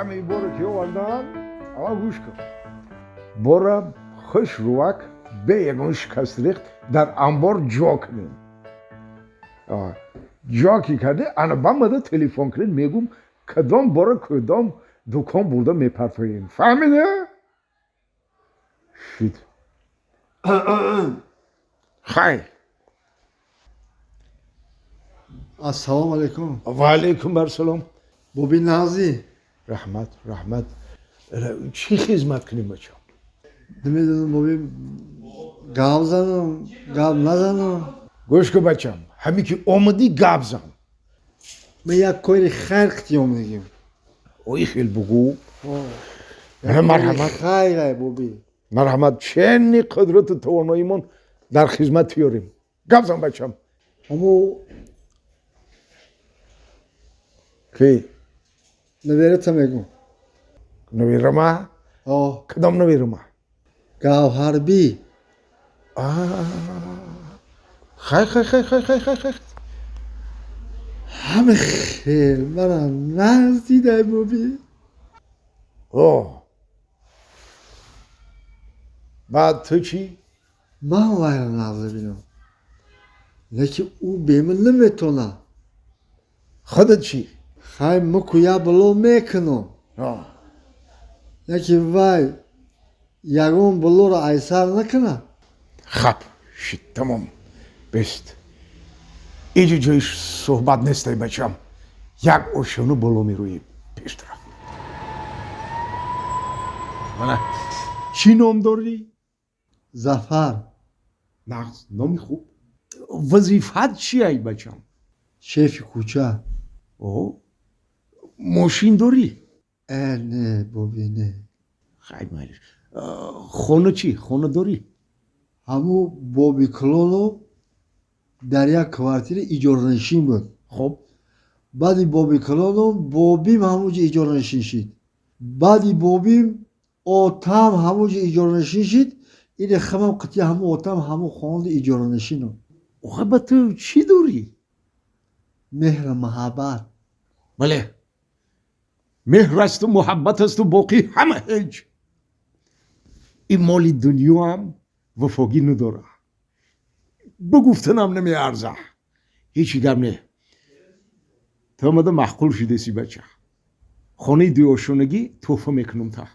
همه باره که آوردن اما گوش کن باره خوش روک به یگان شکست ریخت در انبار جا کنیم جا کی کرده انا بامده تلفن کرد میگم کدام باره کدام دکان بوده میپرفاییم فهمیده؟ شید خیر السلام علیکم و علیکم السلام بابی نازی رحمت چی خدمت کنیم بچه نمیدونم بابی گاب زنم گاب نزنم گوش کن بچم همین که آمدی گاب زن من یک کاری خیر قطیم دیگیم اوی خیل بگو مرحمت خیره بابی مرحمت چنی قدرت تواناییمون در خدمت بیاریم گاب زن بچم اما کی؟ نویرتا میگم نویرما؟ کدام نویرما؟ گاو حربی خیر همه خیل منم نزدیده بابی بعد تو چی؟ من وایرا نازده بینم لیکن او به من نمیتونه خودت چی؟ خیلی مکویا بلو میکنم لیکن وای یگون بلو را ایسار نکنه خب شد تمام بست اینجا جایش صحبت نیسته بچم یک اوشونو بلو میروی پیش طرف چی نام داری؟ زفر نقص نامی خوب وظیفت چی ای بچم؟ شیف کوچه ماشین داری؟ نه بابی نه خیلی مالیش خونه چی؟ خونه داری؟ همو بابی کلونو در یک کوارتیر ایجارنشین بود خب بعدی بابی کلونو بابیم همونجا ایجارنشین شد بعدی بابیم آتم همونجا ایجارنشین شد این خمم قطعی همو آتم همو خواند ایجارنشینو آخه با تو چی داری؟ مهر محبت بله مهر است و محبت است و باقی همه هیچ این مالی دنیا هم وفاقی نداره بگفتنم نمی ارزه هیچی گم نه تا آمده محقول شده سی بچه خانه دیوشونگی توفه میکنم تا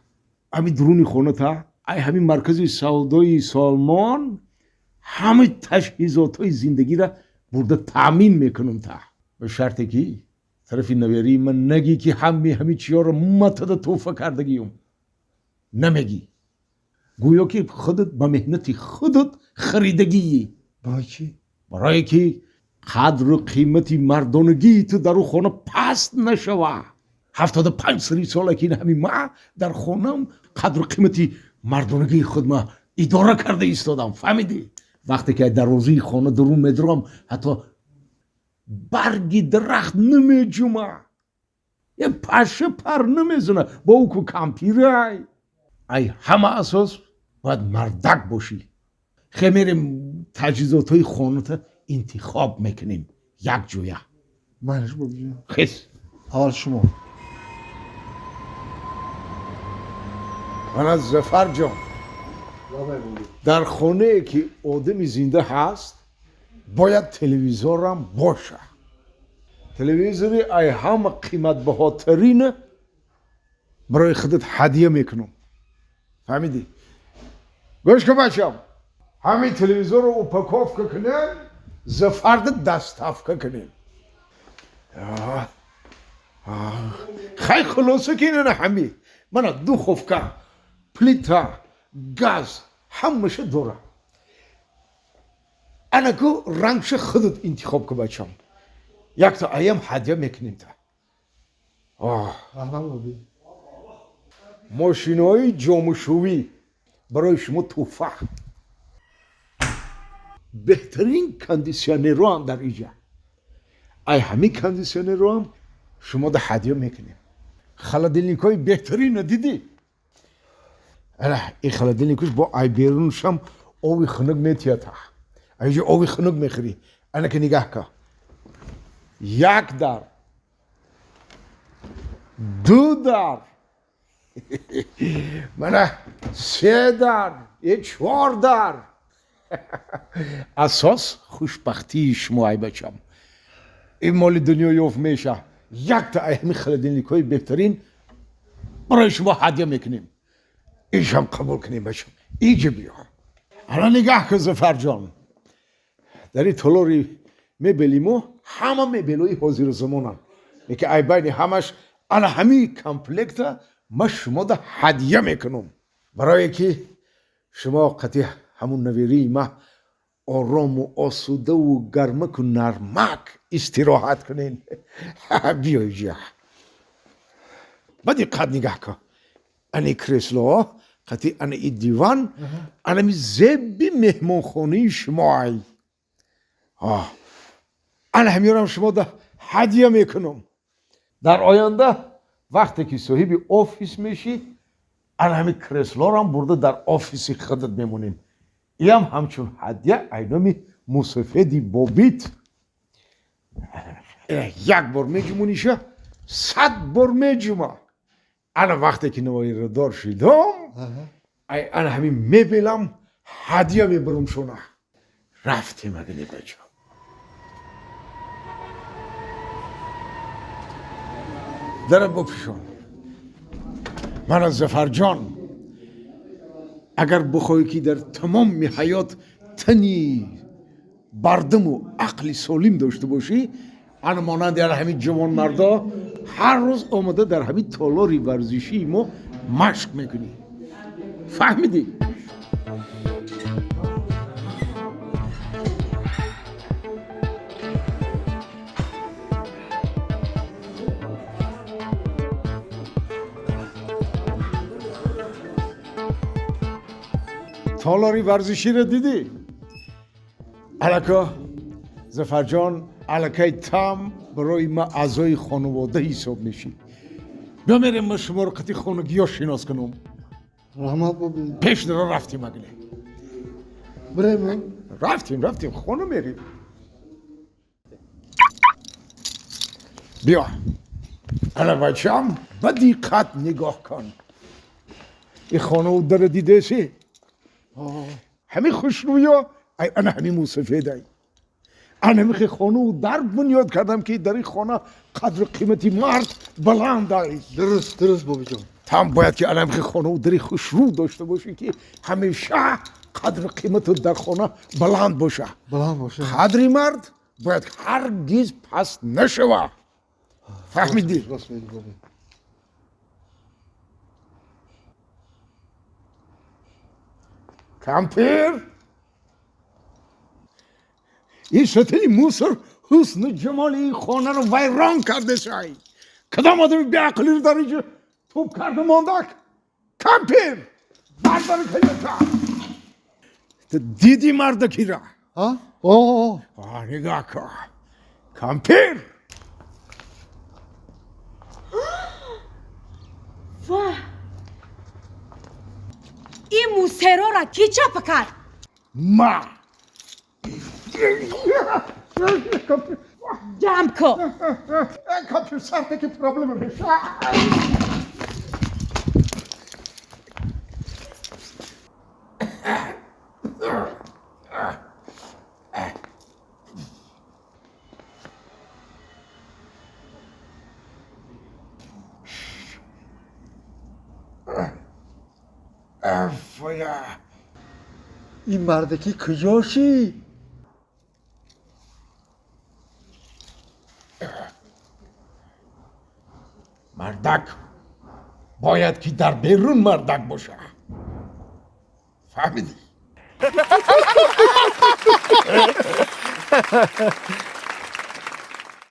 امی درونی خانه تا ای همین مرکزی سودای سالمان همه تجهیزات های زندگی را برده تامین میکنم تا به شرطی که طرفی نویری من نگی که همی چیا را متد توفه کردگیم نمیگی گویا که خودت با مهنتی خودت خریدگی با چی؟ برای که قدر و قیمتی مردانگی تو در او خانه پست نشوه 75 ساله که همین ما در خانم قدر و قیمتی مردانگی خود ما اداره کرده ایستادم فهمیدی؟ وقتی که در روزی خانه درون میدرم حتی برگی درخت نمیجومه یه پشه پر نمیزنه با او که کامپیر ای همه اساس باید مردک باشی خیلی میریم تجهیزات های خانه تا انتخاب میکنیم یک جویه منش بابی خیس اول شما من از زفر جان در خانه که آدمی زنده هست باید تلویزور هم باشه تلویزوری ای همه قیمت بهاترین برای خودت هدیه میکنم فهمیدی؟ گوش کن بچم همین تلویزور رو اپکاف کنیم زفرد دستاف کنیم خیلی خلاصه که اینه همین من دو خوفکه پلیتا گاز همشه داره انا که رنگش خودت انتخاب که بچم یک تا ایم هدیه میکنیم تا ماشینای جامشویی برای شما توفه بهترین کندیسیونر رو هم در اینجا ای همین کندیسیونر رو هم شما ده هدیه میکنیم خلادلنیک های بهترین دیدی این خلادلنیکش با ای بیرونش هم آوی خنک میتیه تا اینجا آوی خنک میخوری انا که نگاه که یک در دو در من 3 در یه 4 در اساس خوشبختی شما ای بچم این مال دنیا یوف میشه یک تا اهمی خلدنلیکای بهترین برای شما هدیه میکنیم ایش هم قبول کنیم بچم ایجا بیا الان نگاه که زفر جان در این طلوری میبلیمو همه میبلوی حاضر زمانن که ای بین همش انا همی کمپلکت ما شما ده هدیه میکنم برای که شما قطعی همون نویری ما آرام و آسوده و گرمک و نرمک استراحت کنین بیایی جا بعدی قد نگاه که انی کرسلو قطعی انی دیوان انی زبی مهمان خونی شما ای انا همیارم شما ده هدیه میکنم در آینده وقتی که صاحب آفیس میشی انا همی کرسلو هم برده در آفیسی خودت میمونین ایم همچون هدیه اینامی مسافدی بابیت یک بار میجمونیشه 100 بار میجمه انا وقتی که نوایی رو دار شیدم انا همی میبیلم هدیه میبرم شونه رفتیم اگه نبچه در بپیشون من از زفر جان اگر بخوای که در تمام حیات تنی بردم و عقلی سالم داشته باشی انا مانند همین جوان مردا هر روز آمده در همین تالاری ورزشی ما مشق میکنی فهمیدی؟ تالاری ورزشی رو دیدی؟ الکا زفر جان الکای تام برای ما اعضای خانواده حساب میشی بیا میریم ما شما رو قطعی خانگی ها شناس کنم رحمت بابی پیش درا رفتیم اگله بریم رفتیم خانه میریم بیا الان بچم با دقت نگاه کن این خانه در دیده سی همین خوشروی ها انا همین موسفید های انا همین خانه در بنیاد کردم که در این خانه قدر قیمتی مرد بلند های درست بابی جان تام باید که انا همین خانه در خوشرو داشته باشی که همیشه قدر قیمت در خانه بلند باشه قدری مرد باید هرگز پس نشوه فهمیدی؟ راست میگی بابی کامپیر این شتلی موسر حسن جمال این خانه رو ویران کرده شایی کدام آدمی بیعقلی رو داری که توب کرده ماندک کامپیر بردار کلیتا تو دیدی مردکی را نگاه کن کامپیر واه این موسرو را کی چاپ کرد؟ ما جمع کن کامپیر سرده که پرابلم بشه این مردکی کجاشی؟ مردک باید که در بیرون مردک باشه فهمیدی؟